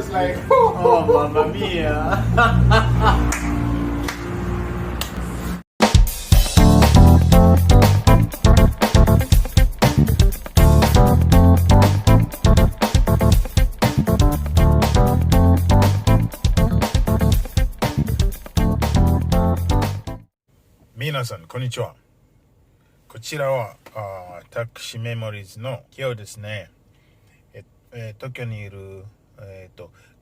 was like, oh, mamma mia. 皆さんこんにちは。こちらはタクシーメモリーズの今日ですね、東京にいる、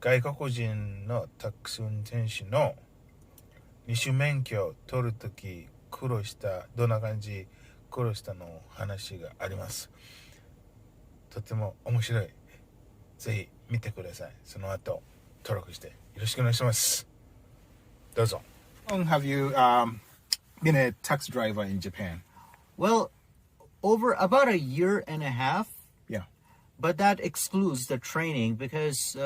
外国人のタクシー運転手の二種免許を取るとき苦労したどんな感じ苦労したの話があります。とても面白い。ぜひ見てください。その後登録してよろしくお願いします。どうぞ。Have you been a taxi driver in Japan? Well, over about a year and a half. Yeah. But that excludes the training because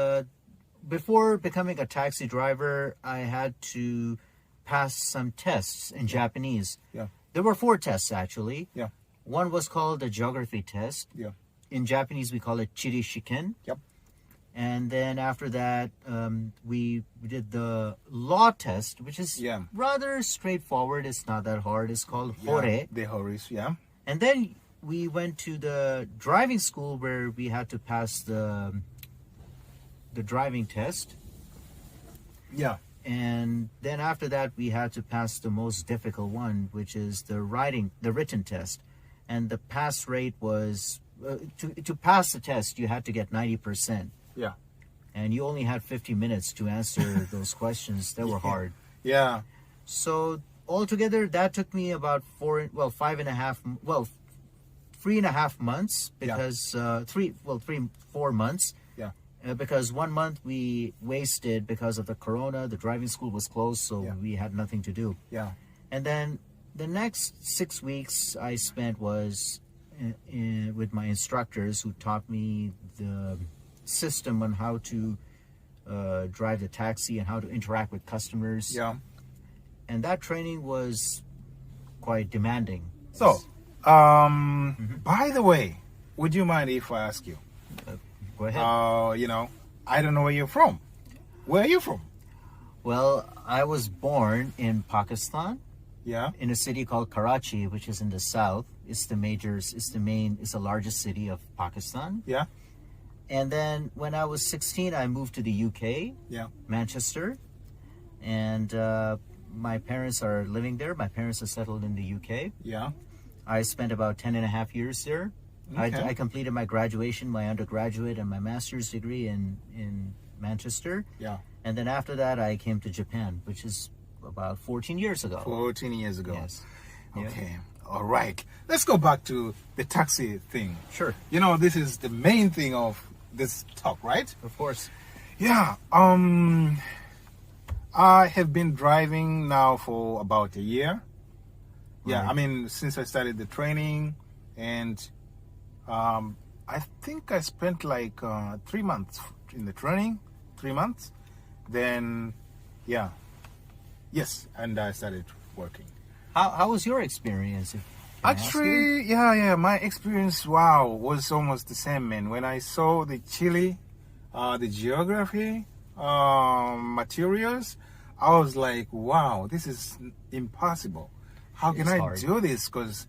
before becoming a taxi driver, I had to pass some tests in Japanese. Yeah. There were 4 tests actually. Yeah. One was called the geography test. Yeah. In Japanese, we call it Chiri Shiken. Yep. And then after that, we did the law test, which is rather straightforward. It's not that hard. It's called Hore. The Hores, yeah. And then we went to the driving school where we had to pass the driving test. Yeah. And then after that, we had to pass the most difficult one, which is the written test. And the pass rate was, to pass the test, you had to get 90%. Yeah. And you only had 50 minutes to answer those questions that were hard. Yeah. So altogether, that took me about 3.5 months because 4 months. Yeah. Because 1 month we wasted because of the corona. The driving school was closed, so we had nothing to do. Yeah. And then the next 6 weeks I spent was with my instructors who taught me the system on how to drive the taxi and how to interact with customers. Yeah. And that training was quite demanding. So, by the way, would you mind if I ask you? Go ahead. I don't know where you're from. Where are you from? Well, I was born in Pakistan. Yeah. In a city called Karachi, which is in the south. It's the largest city of Pakistan. Yeah. And then when I was 16, I moved to the UK, Manchester. And my parents are living there. My parents are settled in the UK. Yeah. I spent about 10 and a half years there. Okay. I completed my graduation, my undergraduate, and my master's degree in Manchester. Yeah. And then after that, I came to Japan, which is about 14 years ago. 14 years ago. Yes. Okay. All right. Let's go back to the taxi thing. Sure. This is the main thing of this talk, right? Of course. Yeah. I have been driving now for about a year. Yeah. Right. I mean, since I started the training, and I think I spent like 3 months in the training. 3 months. Then, yes, and I started working. How was your experience? Actually, my experience, was almost the same, man. When I saw the Chile, the geography materials, I was like, wow, this is impossible. How can I do this? Because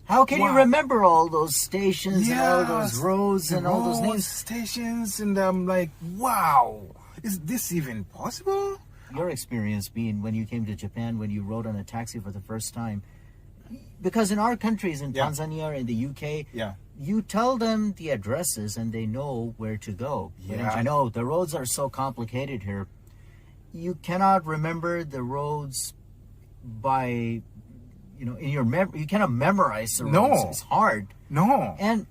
how can you remember all those stations and all those roads and all those names? Stations, and I'm like, wow, is this even possible? Your experience being when you came to Japan, when you rode on a taxi for the first time. Because in our countries, in Tanzania or in the UK, you tell them the addresses and they know where to go. Yeah. I know the roads are so complicated here. You cannot remember the roads by, in your memory. You cannot memorize the roads. No. It's hard. No. And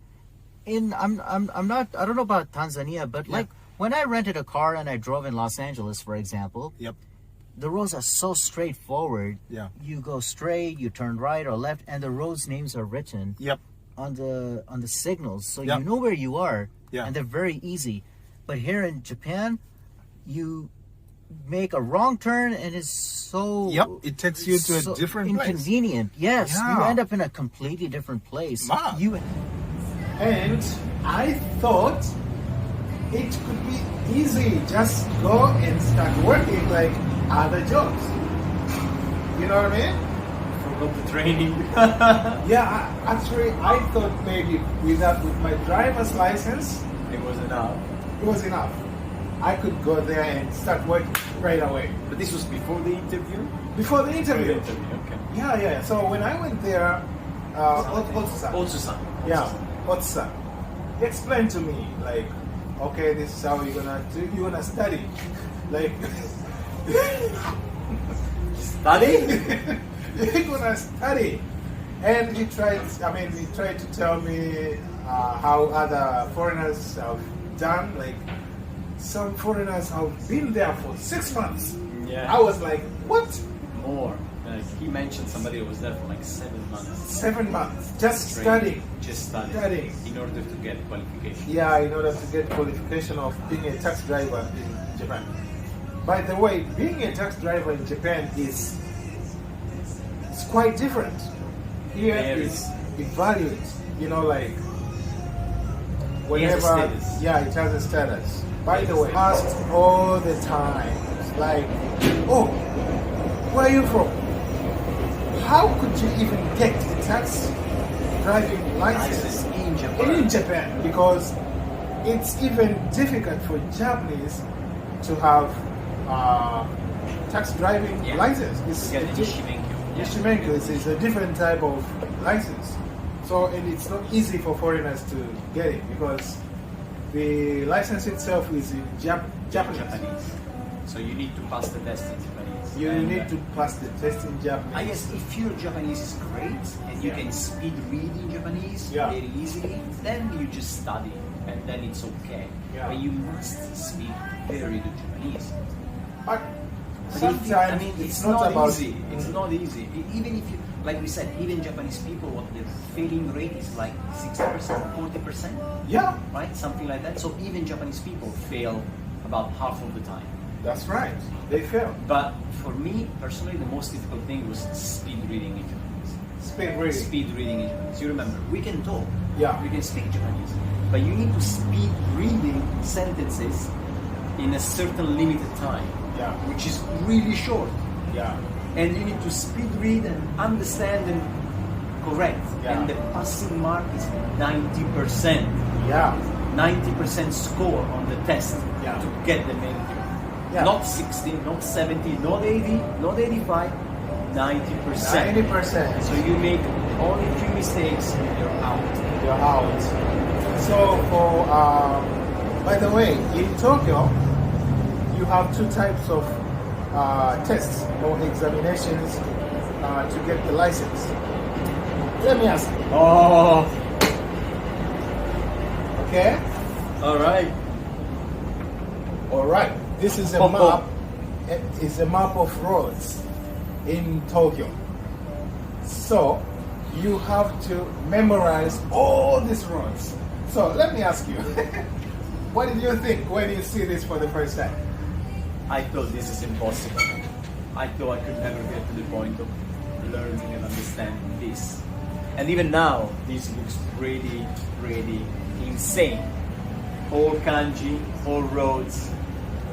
I don't know about Tanzania, but like when I rented a car and I drove in Los Angeles, for example. Yep. The roads are so straightforward. Yeah. You go straight, you turn right or left, and the roads names are written on the signals, so you know where you are. Yeah. And they're very easy. But here in Japan, you make a wrong turn and it's so it takes you to a different inconvenient. place. Yes, you end up in a completely different place. Wow. And I thought it could be easy. Just go and start working like other jobs. You know what I mean? Forgot the training. Yeah, actually, I thought maybe with my driver's license, It was enough. it was enough. I could go there and start working right away. But this was before the interview? Before the Before the interview. interview, okay. Yeah. So when I went there, Otsu-san. Otsu-san. Yeah, Otsu-san. He explained to me, like, okay, this is how you're gonna do. You're gonna study. Like, Study? you're gonna study. And he tried to tell me how other foreigners have done. Like, some foreigners have been there for 6 months. Yeah. I was like, what? More. Like he mentioned somebody who was there for like 7 months. 7 months. Just Training. studying. Just studying. Studying. In order to get qualification. Yeah, in order to get qualification of being a taxi driver in Japan. By the way, being a taxi driver in Japan is quite different. Here Very. is evaluated, like It has a whenever, status. yeah, it has a status. By the way, asked all the time, it's like, oh, where are you from? How could you even get a taxi driving license in Japan. in Japan? Because it's even difficult for Japanese to have taxi driving Yeah. license. It's Get the Shimenkyo. Shimenkyo is a different type of license. So, and it's not easy for foreigners to get it because the license itself is in Japanese. Japanese. So you need to pass the test in Japanese. You And, need to pass the test in Japanese. I guess if your Japanese is great and you Yeah. can speed read in Japanese Yeah. very easily, then you just study and then it's okay. Yeah. But you must speak very good Japanese. But But sometimes it's not about easy. It's not easy. Even if you, like we said, even Japanese people, what their failing rate is like 60%, 40%, Yeah, right? Something like that. So even Japanese people fail about half of the time. that's right. They fail. But for me personally, the most difficult thing was speed reading in Japanese. Speed reading. Speed reading in Japanese. You remember, we can talk, Yeah. we can speak Japanese, but you need to speed reading sentences in a certain limited time, Yeah. which is really short. Yeah. And you need to speed read and understand and correct. Yeah. And the passing mark is 90%. Yeah. 90% score on the test Yeah. to get the main cure. Yeah. Not 60, not 70, not 80, not 85, 90%. 90%. So you make only 3 mistakes, you're out. You're out. So for by the way, in Tokyo, you have 2 types of tests or examinations to get the license. Let me ask you. Oh, Okay. all right. All right. This is a map. It's a map of roads in Tokyo. So you have to memorize all these roads. So let me ask you, what did you think when you see this for the first time? I thought this is impossible. I thought I could never get to the point of learning and understanding this. And even now, this looks pretty, pretty insane. All kanji, all roads,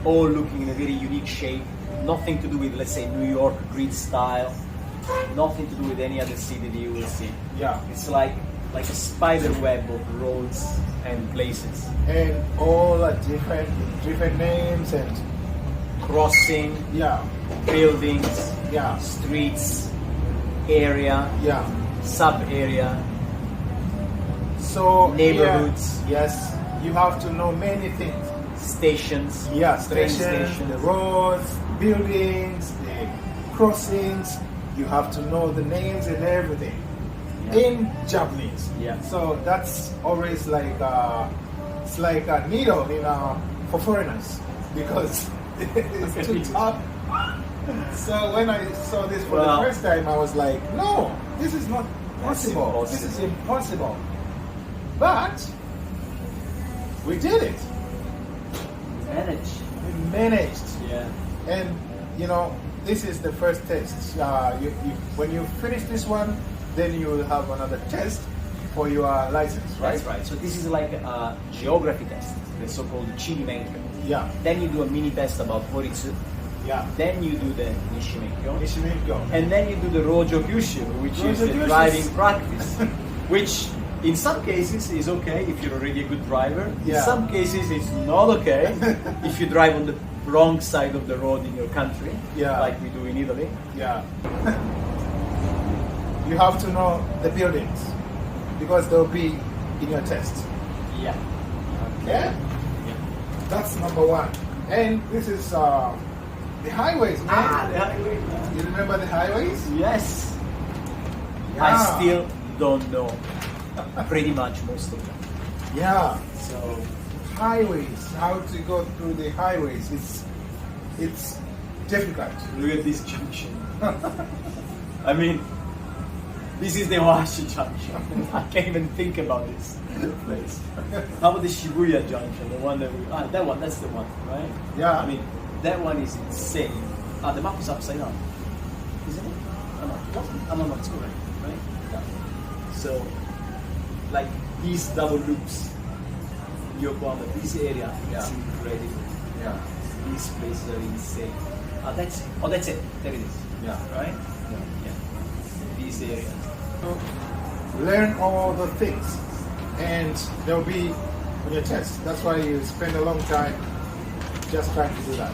all looking in a very unique shape. Nothing to do with, let's say, New York grid style. Nothing to do with any other city that you will see. Yeah. It's like a spider web of roads and places. And all are different names and Crossing, yeah, buildings, yeah, streets, area, yeah. sub-area, So Neighborhoods. here, yes, you have to know many things. stations, Yeah, train stations, the roads, buildings, the crossings. You have to know the names and everything Yeah. in Japanese. Yeah. So that's always like it's like a needle for foreigners because it's too tough. So when I saw this for Well, the first time, I was like, no, this is not That's possible. This is impossible. But we did it. manage. We managed. Yeah. And this is the first test. When you finish this one, then you will have another test for your license, right? That's right. So this is like a geography test. the so-called Chili Menkyo. Yeah. Then you do a mini test about Horitsu. Yeah. Then you do the Nishi Menkyo. Nishimenko. And then you do the Rojo Kyushu, which is the Rojo Kyushu. driving practice. Which in some cases is okay if you're already a good driver. Yeah. In some cases it's not okay if you drive on the wrong side of the road in your country, Yeah. like we do in Italy. Yeah. You have to know the buildings because they'll be in your test. Yeah. Okay? Yeah. That's number one. And this is the highways, man. the highway. You remember the highways? Yes. Yeah. I still don't know pretty much most of them. Yeah. So Highways, how to go through the highways. It's difficult. look at this junction. I mean, this is the Oashi junction. I can't even think about this place. How about the Shibuya junction? The one that one, that's the one, right? Yeah. I mean, that one is insane. The map is upside down. Isn't it? No, it's correct, right? Yeah. So, like these double loops, Yokohama, this area is incredible. Yeah. These places are insane. That's it. There it is. Yeah. Right? Yeah. Yeah. These areas. Learn all the things and they'll be on your test. That's why you spend a long time just trying to do that.